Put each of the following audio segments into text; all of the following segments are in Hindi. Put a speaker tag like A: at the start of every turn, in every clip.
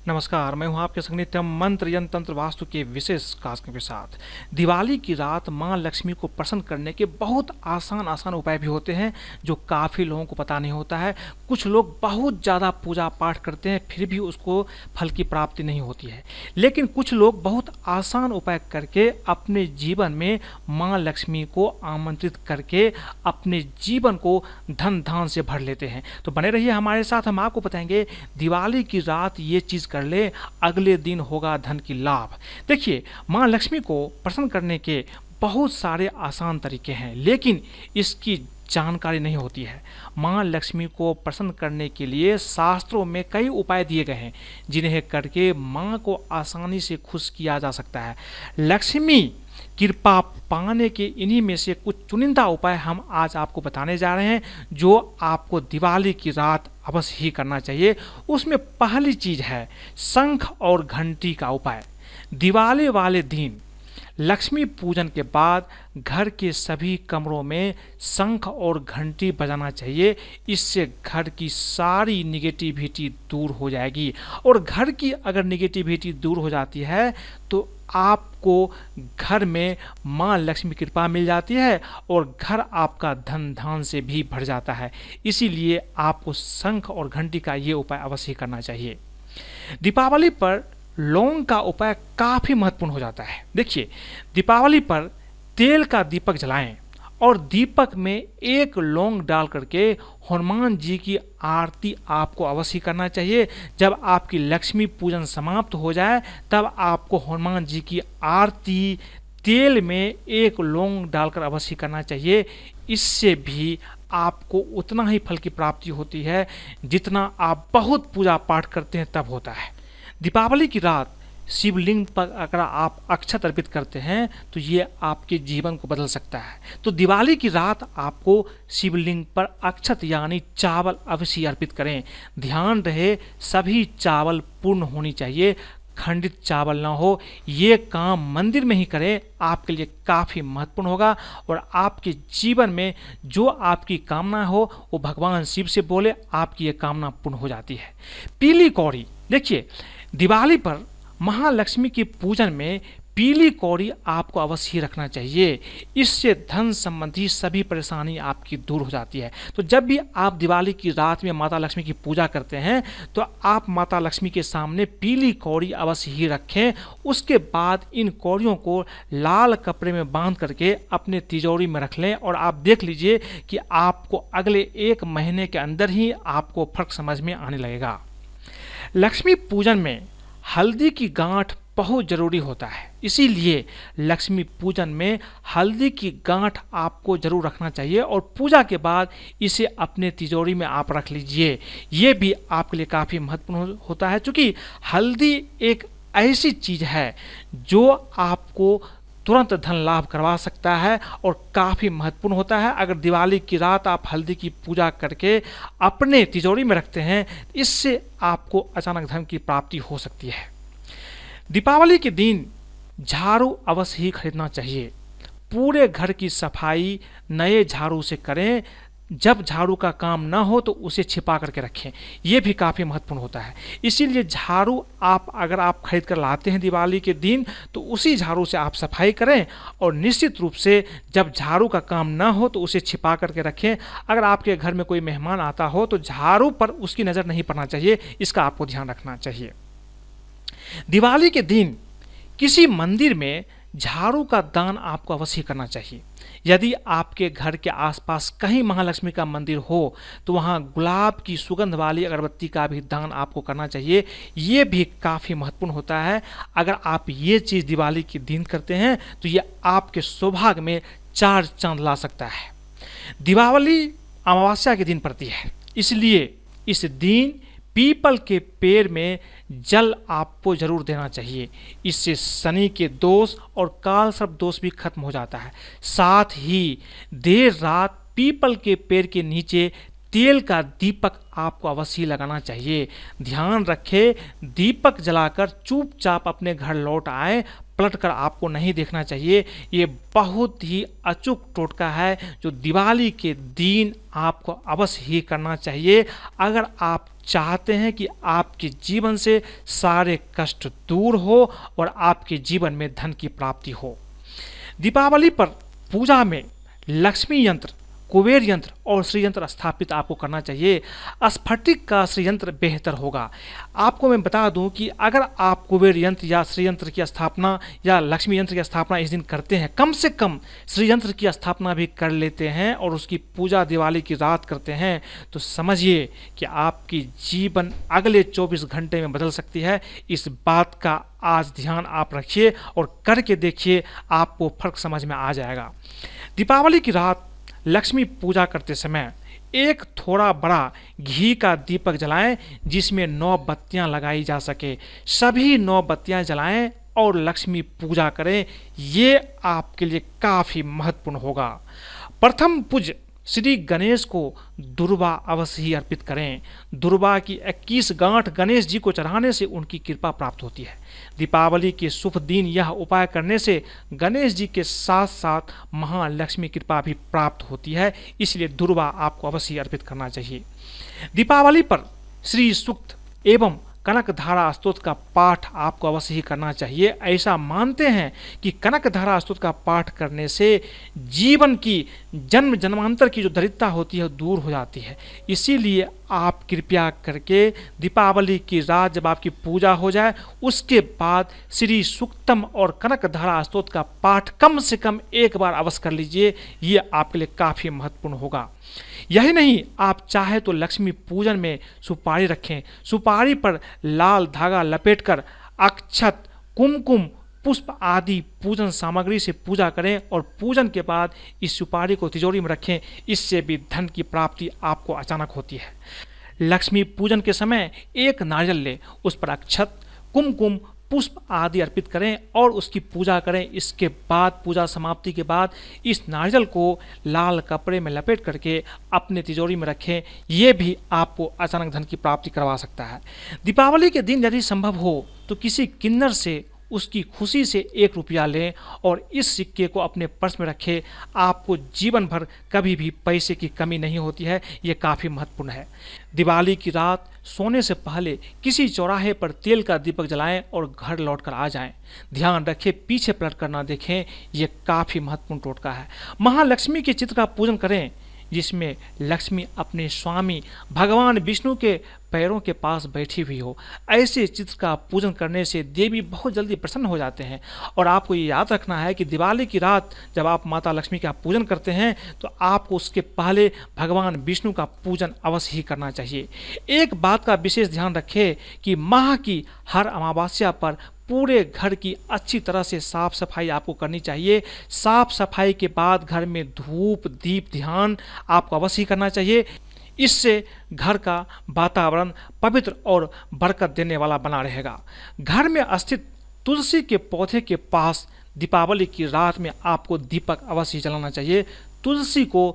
A: नमस्कार, मैं हूं आपके संग नित्यम मंत्र यंत्र तंत्र वास्तु के विशेष कार्यक्रम के साथ। दिवाली की रात माँ लक्ष्मी को प्रसन्न करने के बहुत आसान उपाय भी होते हैं जो काफ़ी लोगों को पता नहीं होता है। कुछ लोग बहुत ज़्यादा पूजा पाठ करते हैं फिर भी उसको फल की प्राप्ति नहीं होती है, लेकिन कुछ लोग बहुत आसान उपाय करके अपने जीवन में माँ लक्ष्मी को आमंत्रित करके अपने जीवन को धन धान से भर लेते हैं। तो बने रहिए हमारे साथ, हम आपको बताएंगे दिवाली की रात ये चीज़ कर ले, अगले दिन होगा धन की लाभ। देखिए, माँ लक्ष्मी को प्रसन्न करने के बहुत सारे आसान तरीके हैं, लेकिन इसकी जानकारी नहीं होती है। माँ लक्ष्मी को प्रसन्न करने के लिए शास्त्रों में कई उपाय दिए गए हैं जिन्हें करके माँ को आसानी से खुश किया जा सकता है। लक्ष्मी कृपा पाने के इन्हीं में से कुछ चुनिंदा उपाय हम आज आपको बताने जा रहे हैं जो आपको दिवाली की रात अवश्य ही करना चाहिए। उसमें पहली चीज है शंख और घंटी का उपाय। दिवाली वाले दिन लक्ष्मी पूजन के बाद घर के सभी कमरों में शंख और घंटी बजाना चाहिए। इससे घर की सारी निगेटिविटी दूर हो जाएगी, और घर की अगर निगेटिविटी दूर हो जाती है तो आपको घर में माँ लक्ष्मी की कृपा मिल जाती है और घर आपका धन धान से भी भर जाता है। इसीलिए आपको शंख और घंटी का ये उपाय अवश्य करना चाहिए। दीपावली पर लौंग का उपाय काफ़ी महत्वपूर्ण हो जाता है। देखिए, दीपावली पर तेल का दीपक जलाएं और दीपक में एक लौंग डाल करके हनुमान जी की आरती आपको अवश्य करना चाहिए। जब आपकी लक्ष्मी पूजन समाप्त हो जाए तब आपको हनुमान जी की आरती तेल में एक लौंग डालकर अवश्य करना चाहिए। इससे भी आपको उतना ही फल की प्राप्ति होती है जितना आप बहुत पूजा पाठ करते हैं तब होता है। दीपावली की रात शिवलिंग पर अगर आप अक्षत अर्पित करते हैं तो ये आपके जीवन को बदल सकता है। तो दिवाली की रात आपको शिवलिंग पर अक्षत यानी चावल अवश्य अर्पित करें। ध्यान रहे सभी चावल पूर्ण होनी चाहिए, खंडित चावल ना हो। ये काम मंदिर में ही करें, आपके लिए काफ़ी महत्वपूर्ण होगा और आपके जीवन में जो आपकी कामना हो वो भगवान शिव से बोले, आपकी ये कामना पूर्ण हो जाती है। पीली कौड़ी, देखिए दिवाली पर महालक्ष्मी के पूजन में पीली कौड़ी आपको अवश्य ही रखना चाहिए। इससे धन संबंधी सभी परेशानी आपकी दूर हो जाती है। तो जब भी आप दिवाली की रात में माता लक्ष्मी की पूजा करते हैं तो आप माता लक्ष्मी के सामने पीली कौड़ी अवश्य ही रखें। उसके बाद इन कौड़ियों को लाल कपड़े में बांध करके अपने तिजोरी में रख लें और आप देख लीजिए कि आपको अगले 1 महीने के अंदर ही आपको फर्क समझ में आने लगेगा। लक्ष्मी पूजन में हल्दी की गांठ बहुत जरूरी होता है, इसीलिए लक्ष्मी पूजन में हल्दी की गांठ आपको जरूर रखना चाहिए और पूजा के बाद इसे अपने तिजोरी में आप रख लीजिए। ये भी आपके लिए काफ़ी महत्वपूर्ण होता है, क्योंकि हल्दी एक ऐसी चीज़ है जो आपको तुरंत धन लाभ करवा सकता है और काफ़ी महत्वपूर्ण होता है। अगर दिवाली की रात आप हल्दी की पूजा करके अपने तिजोरी में रखते हैं, इससे आपको अचानक धन की प्राप्ति हो सकती है। दीपावली के दिन झाड़ू अवश्य ही खरीदना चाहिए। पूरे घर की सफाई नए झाड़ू से करें। जब झाड़ू का काम ना हो तो उसे छिपा करके रखें, यह भी काफ़ी महत्वपूर्ण होता है। इसीलिए झाड़ू अगर आप खरीद कर लाते हैं दिवाली के दिन तो उसी झाड़ू से आप सफाई करें और निश्चित रूप से जब झाड़ू का काम ना हो तो उसे छिपा करके रखें। अगर आपके घर में कोई मेहमान आता हो तो झाड़ू पर उसकी नज़र नहीं पड़ना चाहिए, इसका आपको ध्यान रखना चाहिए। दिवाली के दिन किसी मंदिर में झाड़ू का दान आपको अवश्य करना चाहिए। यदि आपके घर के आसपास कहीं महालक्ष्मी का मंदिर हो तो वहाँ गुलाब की सुगंध वाली अगरबत्ती का भी दान आपको करना चाहिए। ये भी काफ़ी महत्वपूर्ण होता है। अगर आप ये चीज़ दिवाली के दिन करते हैं तो ये आपके सौभाग्य में 4 चांद ला सकता है। दीपावली अमावस्या के दिन पड़ती है, इसलिए इस दिन पीपल के पेड़ में जल आपको जरूर देना चाहिए। इससे शनि के दोष और काल सर्प दोष भी खत्म हो जाता है। साथ ही देर रात पीपल के पेड़ के नीचे तेल का दीपक आपको अवश्य लगाना चाहिए। ध्यान रखें, दीपक जलाकर चुपचाप अपने घर लौट आए, पलटकर आपको नहीं देखना चाहिए। ये बहुत ही अचूक टोटका है जो दिवाली के दिन आपको अवश्य ही करना चाहिए अगर आप चाहते हैं कि आपके जीवन से सारे कष्ट दूर हो और आपके जीवन में धन की प्राप्ति हो। दीपावली पर पूजा में लक्ष्मी यंत्र, कुबेर यंत्र और श्री यंत्र स्थापित आपको करना चाहिए। स्फटिक का श्री यंत्र बेहतर होगा। आपको मैं बता दूं कि अगर आप कुबेर यंत्र या श्री यंत्र की स्थापना या लक्ष्मी यंत्र की स्थापना इस दिन करते हैं, कम से कम श्री यंत्र की स्थापना भी कर लेते हैं और उसकी पूजा दिवाली की रात करते हैं, तो समझिए कि आपकी जीवन अगले 24 घंटे में बदल सकती है। इस बात का आज ध्यान आप रखिए और करके देखिए, आपको फर्क समझ में आ जाएगा। दीपावली की रात लक्ष्मी पूजा करते समय एक थोड़ा बड़ा घी का दीपक जलाएं जिसमें 9 बत्तियां लगाई जा सके। सभी 9 बत्तियां जलाएं और लक्ष्मी पूजा करें। ये आपके लिए काफ़ी महत्वपूर्ण होगा। प्रथम पूज्य श्री गणेश को दुर्वा अवश्य ही अर्पित करें। दुर्वा की 21 गांठ गणेश जी को चढ़ाने से उनकी कृपा प्राप्त होती है। दीपावली के शुभ दिन यह उपाय करने से गणेश जी के साथ साथ महालक्ष्मी कृपा भी प्राप्त होती है, इसलिए दुर्वा आपको अवश्य अर्पित करना चाहिए। दीपावली पर श्री सूक्त एवं कनकधारा स्तोत्र का पाठ आपको अवश्य ही करना चाहिए। ऐसा मानते हैं कि कनकधारा स्तोत्र का पाठ करने से जीवन की जन्म जन्मांतर की जो दरिद्रता होती है दूर हो जाती है। इसीलिए आप कृपया करके दीपावली की रात जब आपकी पूजा हो जाए उसके बाद श्री सूक्तम और कनकधारा स्तोत्र का पाठ कम से कम एक बार अवश्य कर लीजिए। ये आपके लिए काफ़ी महत्वपूर्ण होगा। यही नहीं, आप चाहे तो लक्ष्मी पूजन में सुपारी रखें। सुपारी पर लाल धागा लपेटकर अक्षत, कुमकुम, पुष्प आदि पूजन सामग्री से पूजा करें और पूजन के बाद इस सुपारी को तिजोरी में रखें। इससे भी धन की प्राप्ति आपको अचानक होती है। लक्ष्मी पूजन के समय एक नारियल लें, उस पर अक्षत, कुमकुम, पुष्प आदि अर्पित करें और उसकी पूजा करें। इसके बाद पूजा समाप्ति के बाद इस नारियल को लाल कपड़े में लपेट करके अपने तिजोरी में रखें। ये भी आपको अचानक धन की प्राप्ति करवा सकता है। दीपावली के दिन यदि संभव हो तो किसी किन्नर से उसकी खुशी से 1 रुपया लें और इस सिक्के को अपने पर्स में रखें। आपको जीवन भर कभी भी पैसे की कमी नहीं होती है। ये काफ़ी महत्वपूर्ण है। दिवाली की रात सोने से पहले किसी चौराहे पर तेल का दीपक जलाएं और घर लौटकर आ जाएं। ध्यान रखें, पीछे पलट कर ना देखें। ये काफ़ी महत्वपूर्ण टोटका है। महालक्ष्मी के चित्र का पूजन करें जिसमें लक्ष्मी अपने स्वामी भगवान विष्णु के पैरों के पास बैठी हुई हो। ऐसे चित्र का पूजन करने से देवी बहुत जल्दी प्रसन्न हो जाते हैं। और आपको ये याद रखना है कि दिवाली की रात जब आप माता लक्ष्मी का पूजन करते हैं तो आपको उसके पहले भगवान विष्णु का पूजन अवश्य ही करना चाहिए। एक बात का विशेष ध्यान रखें कि माह की हर अमावस्या पर पूरे घर की अच्छी तरह से साफ सफाई आपको करनी चाहिए। साफ सफाई के बाद घर में धूप, दीप, ध्यान आपको अवश्य ही करना चाहिए। इससे घर का वातावरण पवित्र और बरकत देने वाला बना रहेगा। घर में स्थित तुलसी के पौधे के पास दीपावली की रात में आपको दीपक अवश्य जलाना चाहिए। तुलसी को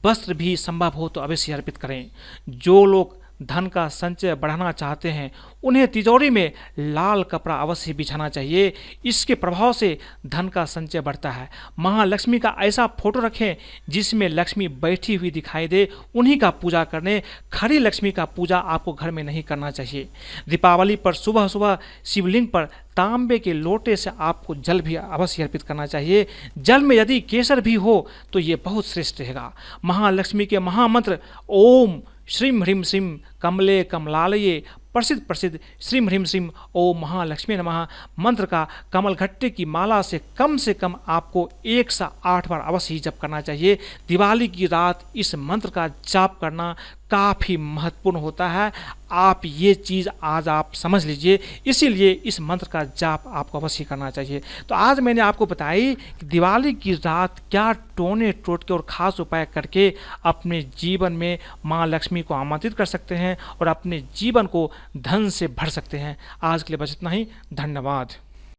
A: वस्त्र भी संभव हो तो अवश्य अर्पित करें। जो लोग धन का संचय बढ़ाना चाहते हैं उन्हें तिजोरी में लाल कपड़ा अवश्य बिछाना चाहिए। इसके प्रभाव से धन का संचय बढ़ता है। महालक्ष्मी का ऐसा फोटो रखें जिसमें लक्ष्मी बैठी हुई दिखाई दे, उन्हीं का पूजा करने। खड़ी लक्ष्मी का पूजा आपको घर में नहीं करना चाहिए। दीपावली पर सुबह सुबह शिवलिंग पर तांबे के लोटे से आपको जल भी अवश्य अर्पित करना चाहिए। जल में यदि केसर भी हो तो ये बहुत श्रेष्ठ रहेगा। महालक्ष्मी के महामंत्र ओम श्रीम ह्रीम श्रीम कमले कमलालये प्रसिद्ध श्रीम ह्रीम श्रीम ओम महालक्ष्मी नमः मंत्र का कमल घट्टे की माला से कम आपको 108 बार अवश्य ही जप करना चाहिए। दिवाली की रात इस मंत्र का जाप करना काफ़ी महत्वपूर्ण होता है। आप ये चीज़ आज आप समझ लीजिए, इसीलिए इस मंत्र का जाप आपको अवश्य करना चाहिए। तो आज मैंने आपको बताई कि दिवाली की रात क्या टोने टोटके और ख़ास उपाय करके अपने जीवन में माँ लक्ष्मी को आमंत्रित कर सकते हैं और अपने जीवन को धन से भर सकते हैं। आज के लिए बस इतना ही। धन्यवाद।